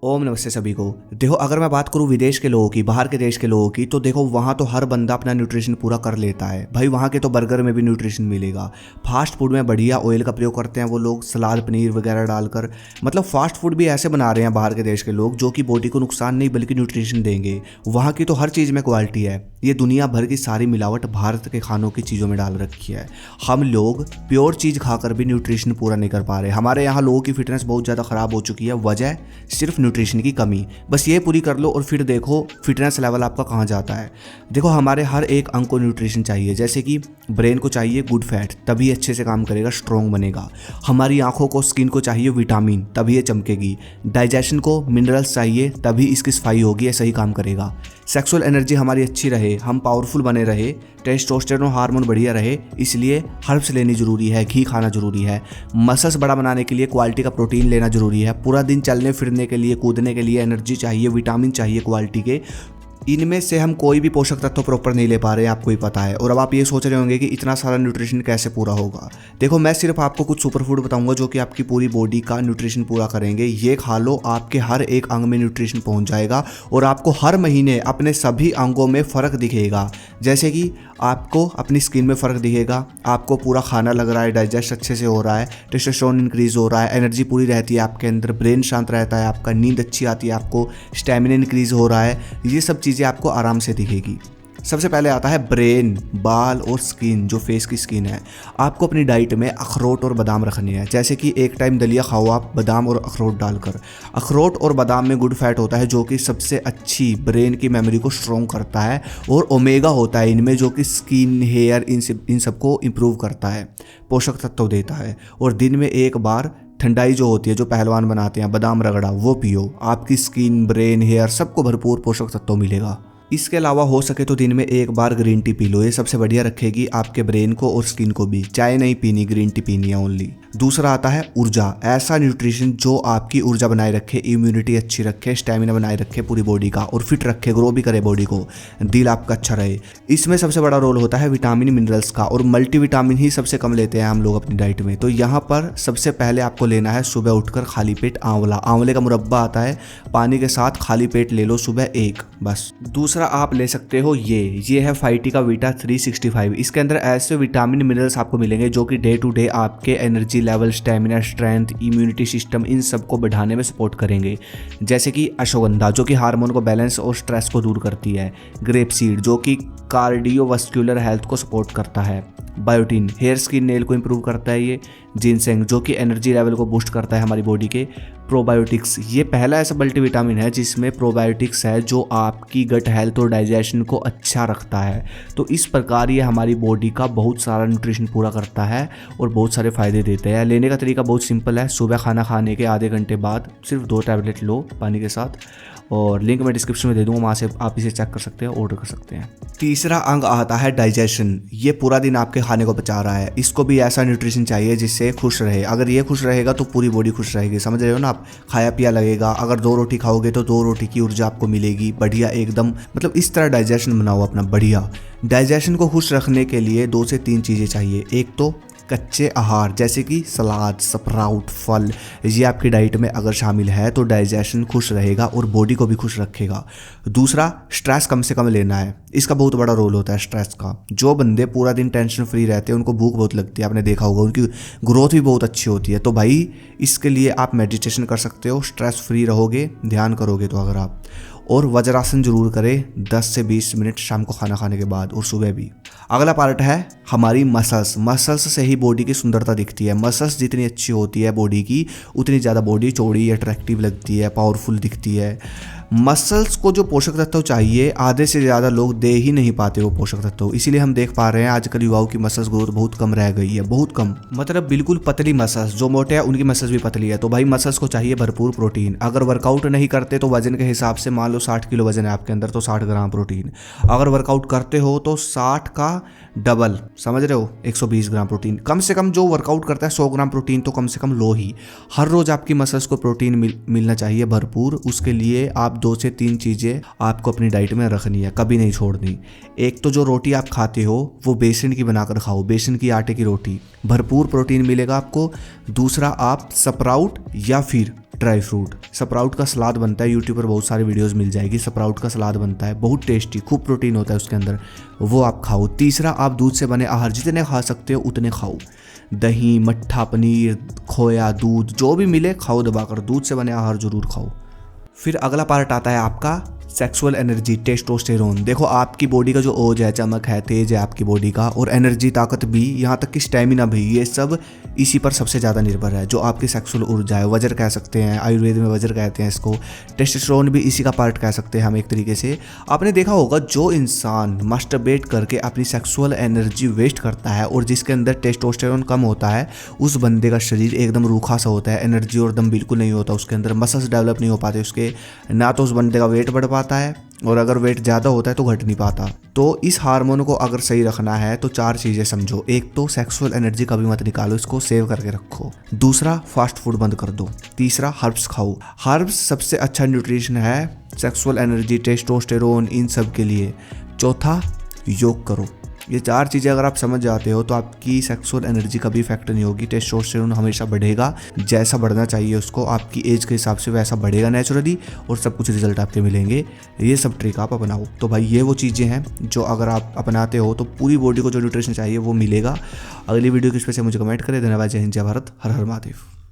ओम नमस्ते सभी को। देखो, अगर मैं बात करूँ विदेश के लोगों की, बाहर के देश के लोगों की, तो देखो वहाँ तो हर बंदा अपना न्यूट्रिशन पूरा कर लेता है भाई। वहाँ के तो बर्गर में भी न्यूट्रिशन मिलेगा। फास्ट फूड में बढ़िया ऑयल का प्रयोग करते हैं वो लोग, सलाद पनीर वगैरह डालकर। मतलब फास्ट फूड भी ऐसे बना रहे हैं बाहर के देश के लोग जो कि बॉडी को नुकसान नहीं बल्कि न्यूट्रिशन देंगे। वहाँ की तो हर चीज़ में क्वालिटी है। ये दुनिया भर की सारी मिलावट भारत के खानों की चीज़ों में डाल रखी है। हम लोग प्योर चीज़ खाकर भी न्यूट्रिशन पूरा नहीं कर पा रहे। हमारे यहाँ लोगों की फिटनेस बहुत ज़्यादा ख़राब हो चुकी है, वजह सिर्फ न्यूट्रिशन की कमी। बस ये पूरी कर लो और फिर देखो फिटनेस लेवल आपका कहाँ जाता है। देखो, हमारे हर एक अंग को न्यूट्रिशन चाहिए। जैसे कि ब्रेन को चाहिए गुड फैट, तभी अच्छे से काम करेगा, स्ट्रॉन्ग बनेगा। हमारी आंखों को, स्किन को चाहिए विटामिन, तभी ये चमकेगी। डाइजेशन को मिनरल्स चाहिए, तभी इसकी सफाई होगी, ये सही काम करेगा। सेक्सुअल एनर्जी हमारी अच्छी रहे, हम पावरफुल बने रहे, टेस्टोस्टेरोन हार्मोन बढ़िया रहे, इसलिए हर्ब्स लेनी जरूरी है, घी खाना जरूरी है। मसल्स बड़ा बनाने के लिए क्वालिटी का प्रोटीन लेना जरूरी है। पूरा दिन चलने फिरने के लिए, कूदने के लिए एनर्जी चाहिए, विटामिन चाहिए क्वालिटी के। इनमें से हम कोई भी पोषक तत्व प्रॉपर नहीं ले पा रहे हैं, आपको ही पता है। और अब आप ये सोच रहे होंगे कि इतना सारा न्यूट्रिशन कैसे पूरा होगा। देखो, मैं सिर्फ आपको कुछ सुपर फूड बताऊंगा जो कि आपकी पूरी बॉडी का न्यूट्रिशन पूरा करेंगे। ये खा लो, आपके हर एक अंग में न्यूट्रिशन पहुंच जाएगा और आपको हर महीने अपने सभी अंगों में फ़र्क दिखेगा। जैसे कि आपको अपनी स्किन में फ़र्क दिखेगा, आपको पूरा खाना लग रहा है, डाइजेस्ट अच्छे से हो रहा है, टेस्टोस्टेरोन इंक्रीज़ हो रहा है, एनर्जी पूरी रहती है आपके अंदर, ब्रेन शांत रहता है आपका, नींद अच्छी आती है आपको, स्टेमिना इंक्रीज़ हो रहा है। ये सब चीज़ें आपको आराम से दिखेगी। सबसे पहले आता है ब्रेन, बाल और स्किन, जो फेस की स्किन है। आपको अपनी डाइट में अखरोट और बादाम रखने हैं। जैसे कि एक टाइम दलिया खाओ आप बादाम और अखरोट डालकर। अखरोट और बादाम में गुड फैट होता है जो कि सबसे अच्छी ब्रेन की मेमोरी को स्ट्रॉन्ग करता है, और ओमेगा होता है इनमें जो कि स्किन, हेयर, इन सबको इम्प्रूव करता है, पोषक तत्व देता है। और दिन में एक बार ठंडाई जो होती है, जो पहलवान बनाते हैं, बादाम रगड़ा, वो पियो। आपकी स्किन, ब्रेन, हेयर सबको भरपूर पोषक तत्व मिलेगा। इसके अलावा हो सके तो दिन में एक बार ग्रीन टी पी लो, ये सबसे बढ़िया रखेगी आपके ब्रेन को और स्किन को भी। चाय नहीं पीनी, ग्रीन टी पीनी है ओनली। दूसरा आता है ऊर्जा, ऐसा न्यूट्रिशन जो आपकी ऊर्जा बनाए रखे, इम्यूनिटी अच्छी रखे, स्टेमिना बनाए रखे पूरी बॉडी का, और फिट रखे, ग्रो भी करे बॉडी को, दिल आपका अच्छा रहे। इसमें सबसे बड़ा रोल होता है विटामिन मिनरल्स का, और मल्टीविटामिन ही सबसे कम लेते हैं हम लोग अपनी डाइट में। तो यहाँ पर सबसे पहले आपको लेना है सुबह उठकर खाली पेट आंवला। आंवले का मुरब्बा आता है, पानी के साथ खाली पेट ले लो सुबह एक, बस। दूसरा आप ले सकते हो ये है फाइटिका वीटा 365। इसके अंदर ऐसे विटामिन मिनरल्स आपको मिलेंगे जो कि डे टू डे आपके energy level, stamina, strength, immunity system, इन सबको बढ़ाने में सपोर्ट करेंगे। जैसे कि अश्वगंधा जो कि हार्मोन को बैलेंस और स्ट्रेस को दूर करती है। ग्रेप सीड जो कि कार्डियोवास्कुलर हेल्थ को सपोर्ट करता है। बायोटिन हेयर, स्किन, नेल को इंप्रूव करता है ये। जिनसेंग जो कि एनर्जी लेवल को बूस्ट करता है हमारी बॉडी के। प्रोबायोटिक्स, ये पहला ऐसा मल्टीविटामिन है जिसमें प्रोबायोटिक्स है जो आपकी गट हेल्थ और डाइजेशन को अच्छा रखता है। तो इस प्रकार ये हमारी बॉडी का बहुत सारा न्यूट्रिशन पूरा करता है और बहुत सारे फायदे देते हैं। लेने का तरीका बहुत सिंपल है। सुबह खाना खाने के आधे घंटे बाद सिर्फ 2 टैबलेट लो पानी के साथ, और लिंक मैं डिस्क्रिप्शन में दे दूंगा, वहाँ से आप इसे चेक कर सकते हैं, ऑर्डर कर सकते हैं। तीसरा अंग आता है डाइजेशन। ये पूरा दिन आपके खाने को बचा रहा है। इसको भी ऐसा न्यूट्रिशन चाहिए जिससे खुश रहे। अगर ये खुश रहेगा तो पूरी बॉडी खुश रहेगी, समझ रहे हो ना आप। खाया पिया लगेगा। अगर 2 रोटी खाओगे तो 2 रोटी की ऊर्जा आपको मिलेगी बढ़िया एकदम। मतलब इस तरह डाइजेशन बनाओ अपना बढ़िया। डाइजेशन को खुश रखने के लिए 2 से 3 चीज़ें चाहिए। एक तो कच्चे आहार जैसे कि सलाद, स्प्राउट, फल, ये आपकी डाइट में अगर शामिल है तो डाइजेशन खुश रहेगा और बॉडी को भी खुश रखेगा। दूसरा, स्ट्रेस कम से कम लेना है। इसका बहुत बड़ा रोल होता है स्ट्रेस का। जो बंदे पूरा दिन टेंशन फ्री रहते हैं उनको भूख बहुत लगती है, आपने देखा होगा, उनकी ग्रोथ भी बहुत अच्छी होती है। तो भाई इसके लिए आप मेडिटेशन कर सकते हो, स्ट्रेस फ्री रहोगे, ध्यान करोगे तो अगर आप। और वज्रासन जरूर करें 10 से 20 मिनट शाम को खाना खाने के बाद और सुबह भी। अगला पार्ट है हमारी मसल्स। मसल्स से ही बॉडी की सुंदरता दिखती है। मसल्स जितनी अच्छी होती है बॉडी की, उतनी ज़्यादा बॉडी चौड़ी, अट्रैक्टिव लगती है, पावरफुल दिखती है। मसल्स को जो पोषक तत्व चाहिए आधे से ज़्यादा लोग दे ही नहीं पाते वो पोषक तत्व। इसीलिए हम देख पा रहे हैं आजकल युवाओं की मसल्स ग्रोथ बहुत कम रह गई है, बहुत कम। मतलब बिल्कुल पतली मसल्स, जो मोटे हैं उनकी मसल्स भी पतली है। तो भाई मसल्स को चाहिए भरपूर प्रोटीन। अगर वर्कआउट नहीं करते तो वजन के हिसाब से मान लो 60 किलो वजन है आपके अंदर तो 60 ग्राम प्रोटीन। अगर वर्कआउट करते हो तो 60 का डबल, समझ रहे हो, 120 ग्राम प्रोटीन। कम से कम जो वर्कआउट करता है 100 ग्राम प्रोटीन तो कम से कम लो ही। हर रोज़ आपकी मसल्स को प्रोटीन मिलना चाहिए भरपूर। उसके लिए आप 2 से 3 चीज़ें आपको अपनी डाइट में रखनी है, कभी नहीं छोड़नी। एक तो जो रोटी आप खाते हो वो बेसन की बनाकर खाओ, बेसन की आटे की रोटी, भरपूर प्रोटीन मिलेगा आपको। दूसरा, आप स्प्राउट या फिर ड्राई फ्रूट, स्प्राउट का सलाद बनता है, यूट्यूब पर बहुत सारी वीडियोस मिल जाएगी। स्प्राउट का सलाद बनता है, बहुत टेस्टी, खूब प्रोटीन होता है उसके अंदर, वो आप खाओ। तीसरा, आप दूध से बने आहार जितने खा सकते हो उतने खाओ। दही, मट्ठा, पनीर, खोया, दूध जो भी मिले खाओ दबाकर, दूध से बने आहार जरूर खाओ। फिर अगला पार्ट आता है आपका सेक्सुअल एनर्जी, टेस्टोस्टेरोन। देखो आपकी बॉडी का जो ओज है, चमक है, तेज है आपकी बॉडी का, और एनर्जी, ताकत भी, यहाँ तक कि स्टेमिना भी, ये सब इसी पर सबसे ज़्यादा निर्भर है। जो आपकी सेक्सुअल ऊर्जा है, वजर कह सकते हैं, आयुर्वेद में वजर कहते हैं इसको। टेस्टोस्टेरोन भी इसी का पार्ट कह सकते हैं हम एक तरीके से। आपने देखा होगा जो इंसान मास्टरबेट करके अपनी सेक्सुअल एनर्जी वेस्ट करता है और जिसके अंदर टेस्टोस्टेरोन कम होता है, उस बंदे का शरीर एकदम रूखा सा होता है, एनर्जी और दम बिल्कुल नहीं होता उसके अंदर, मसल्स डेवलप नहीं हो पाते उसके, ना तो उस बंदे का वेट बढ़ पाता है, और अगर वेट ज़्यादा होता है तो घट नहीं पाता। तो इस हार्मोन को अगर सही रखना है तो 4 चीज़ें समझो। एक तो सेक्सुअल एनर्जी कभी मत निकालो, इसको सेव करके रखो। दूसरा, फास्ट फूड बंद कर दो। तीसरा, हर्ब्स खाओ। हर्ब्स सबसे अच्छा न्यूट्रिशन है सेक्सुअल एनर्जी, टेस्टोस्टेरोन, इन सब के लिए। चौथा, योग करो। ये 4 चीज़ें अगर आप समझ जाते हो तो आपकी सेक्सुअल एनर्जी कभी इफेक्ट नहीं होगी। टेस्टोस्टेरोन हमेशा बढ़ेगा, जैसा बढ़ना चाहिए उसको, आपकी एज के हिसाब से वैसा बढ़ेगा नेचुरली, और सब कुछ रिजल्ट आपके मिलेंगे। ये सब ट्रिक आप अपनाओ। तो भाई ये वो चीज़ें हैं जो अगर आप अपनाते हो तो पूरी बॉडी को जो न्यूट्रिशन चाहिए वो मिलेगा। अगली वीडियो किस पे से मुझे कमेंट करें। धन्यवाद। जय हिंद, जय भारत, हर हर महादेव।